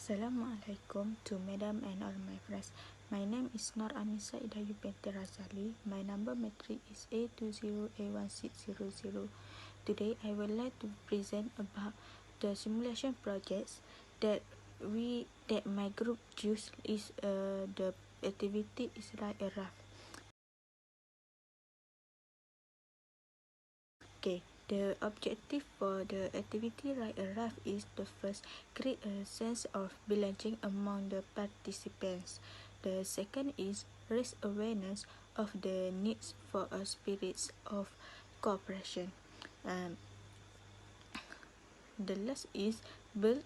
Assalamualaikum to Madam and all my friends. My name is Noor AMYSA IDAYU BINTI RAZALI. My number matric is A20A1600. Today I would like to present about the simulation projects that my group choose. Is the activity is like a raft. Okay, the objective for the activity like a raft is the first, create a sense of belonging among the participants. The second is raise awareness of the needs for a spirit of cooperation. The last is build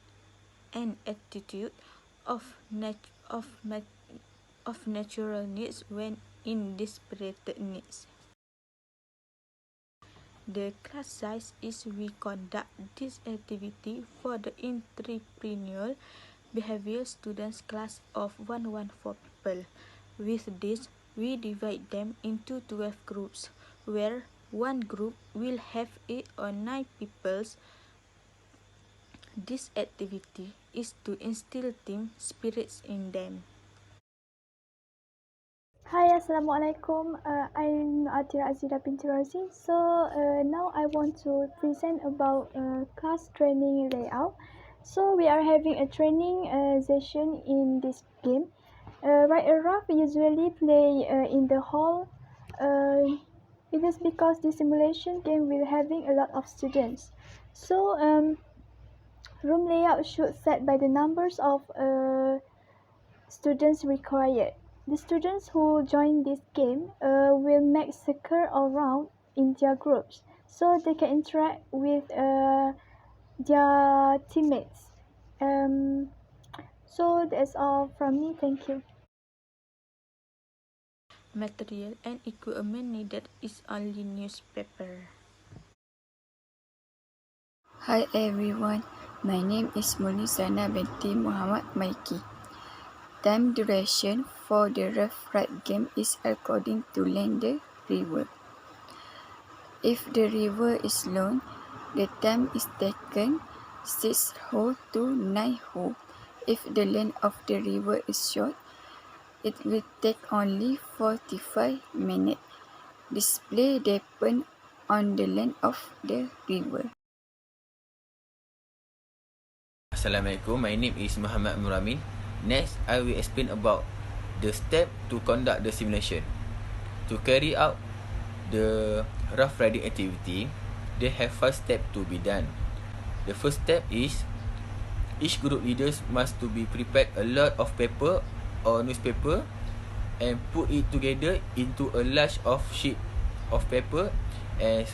an attitude of natural needs when in desperate needs. The class size is we conduct this activity for the entrepreneurial behavior students class of 114 people. With this, we divide them into 12 groups, where one group will have 8 or 9 people. This activity is to instill team spirits in them. Hi, Assalamualaikum. I'm ATHIRAH AZIEDA binti ROZI. So now I want to present about class training layout. So we are having a training session in this game. Right, a raft usually play in the hall. It is because the simulation game will having a lot of students. So room layout should set by the numbers of students required. The students who join this game will make circle around in their groups so they can interact with their teammates. So that's all from me. Thank you. Material and equipment needed is only newspaper. Hi everyone, my name is MURNI binti MOHAMMAD MARIKI. Time duration for the rough ride game is according to length the river. If the river is long, the time is taken 6 holes to 9 holes. If the length of the river is short, it will take only 45 minutes. Display depends on the length of the river. Assalamualaikum, my name is Muhammad Amin. Next, I will explain about the step to conduct the simulation. To carry out the rough riding activity, they have 5 steps to be done. The first step is each group leaders must to be prepared a lot of paper or newspaper and put it together into a large of sheet of paper and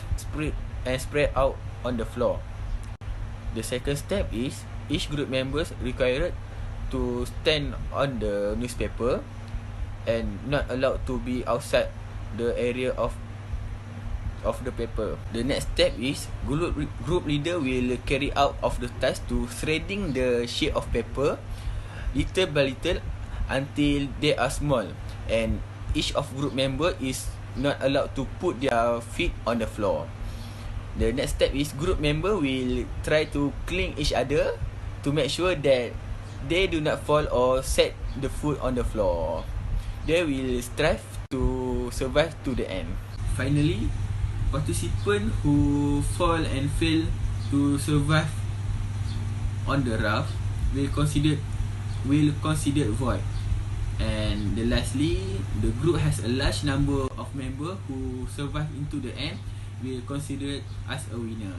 spread out on the floor. The second step is each group members required to stand on the newspaper and not allowed to be outside the area of the paper. The next step is group leader will carry out of the task to shredding the sheet of paper little by little until they are small, and each of group member is not allowed to put their feet on the floor. The next step is group member will try to cling each other to make sure that they do not fall or set the foot on the floor. They will strive to survive to the end. Finally, participants who fall and fail to survive on the raft will consider void. And lastly, the group has a large number of members who survive into the end will consider as a winner.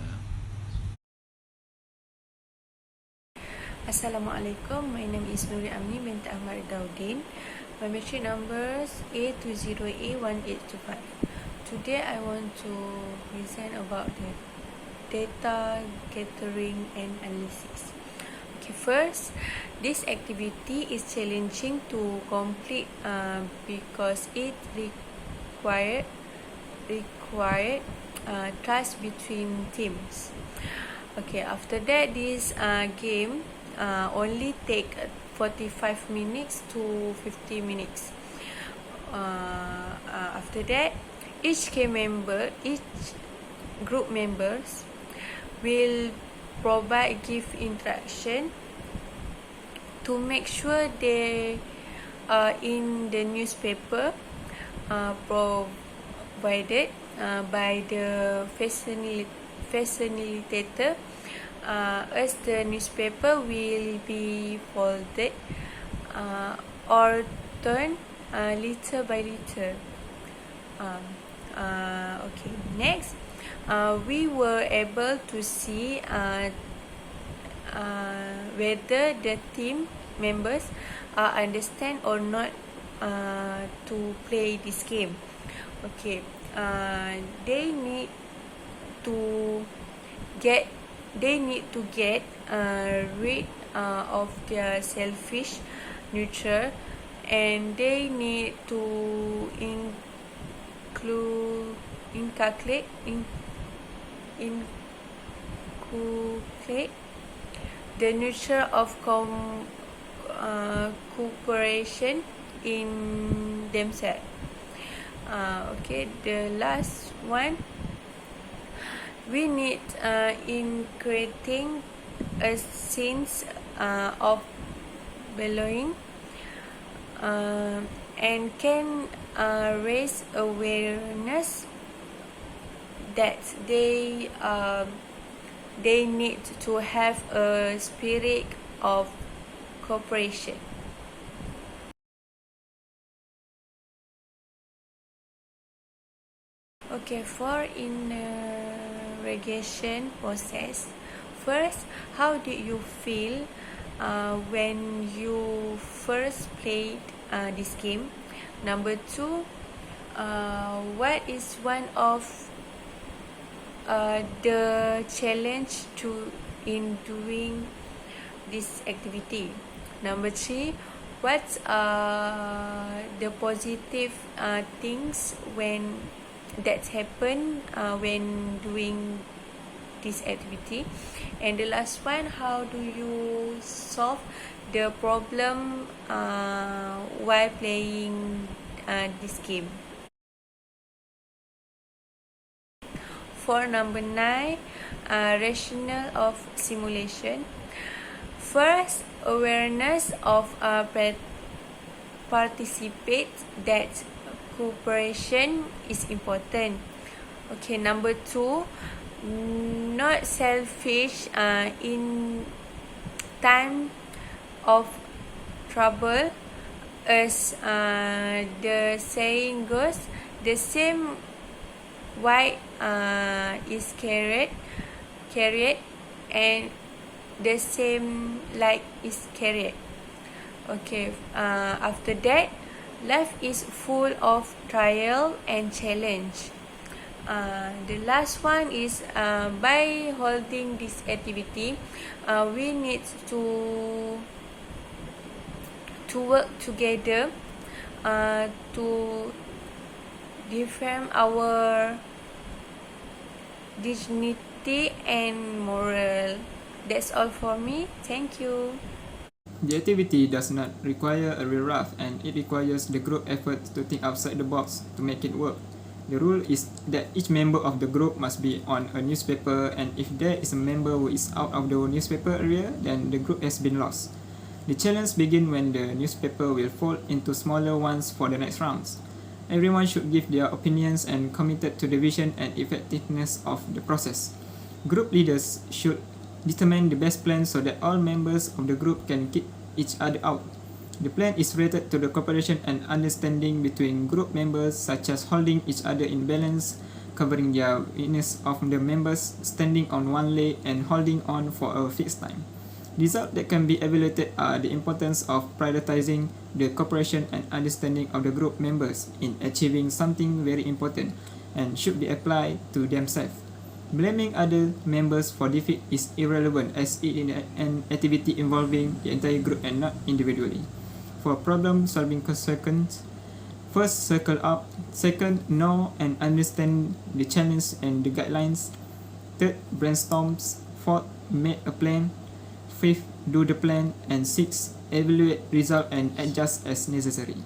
Assalamualaikum, my name is Nurin Amni binti AHMAD RIDHAUDIN. My matric numbers A20A1825. Today I want to present about the data gathering and analysis. Okay, first, this activity is challenging to complete because it required trust between teams. Okay, after that, this game only take 45 minutes to 50 minutes. After that, each group members will provide gift interaction to make sure they are in the newspaper provided by the facilitator, as the newspaper will be folded or turned little by little. Okay, next, we were able to see whether the team members understand or not to play this game. Okay, they need to get rid of their selfish nature, and they need to inculcate the nature of cooperation in themselves. Okay, the last one, we need in creating a sense of belonging, and can raise awareness that they need to have a spirit of cooperation. Okay, for interrogation process, first, how did you feel when you first played this game? Number 2, what is one of the challenge in doing this activity? Number 3, what's the positive things that happen when doing this activity? And the last one, how do you solve the problem while playing this game? For number 9, rationale of simulation. First, awareness of participate that cooperation is important. Okay, number 2, not selfish in time of trouble, as the saying goes, the same white is carried, and the same light is carried. Okay, after that, life is full of trial and challenge. The last one is by holding this activity, we need to work together to defend our dignity and moral. That's all for me. Thank you. The activity does not require a real rough, and it requires the group effort to think outside the box to make it work. The rule is that each member of the group must be on a newspaper, and if there is a member who is out of the newspaper area, then the group has been lost. The challenge begins when the newspaper will fold into smaller ones for the next rounds. Everyone should give their opinions and committed to the vision and effectiveness of the process. Group leaders should determine the best plan so that all members of the group can keep each other out. The plan is related to the cooperation and understanding between group members, such as holding each other in balance, covering their weakness of the members, standing on one leg, and holding on for a fixed time. Results that can be evaluated are the importance of prioritizing the cooperation and understanding of the group members in achieving something very important and should be applied to themselves. Blaming other members for defeat is irrelevant, as it is an activity involving the entire group and not individually. For problem-solving questions, first, circle up. Second, know and understand the challenge and the guidelines. Third, brainstorms. Fourth, make a plan. Fifth, do the plan. And sixth, evaluate result and adjust as necessary.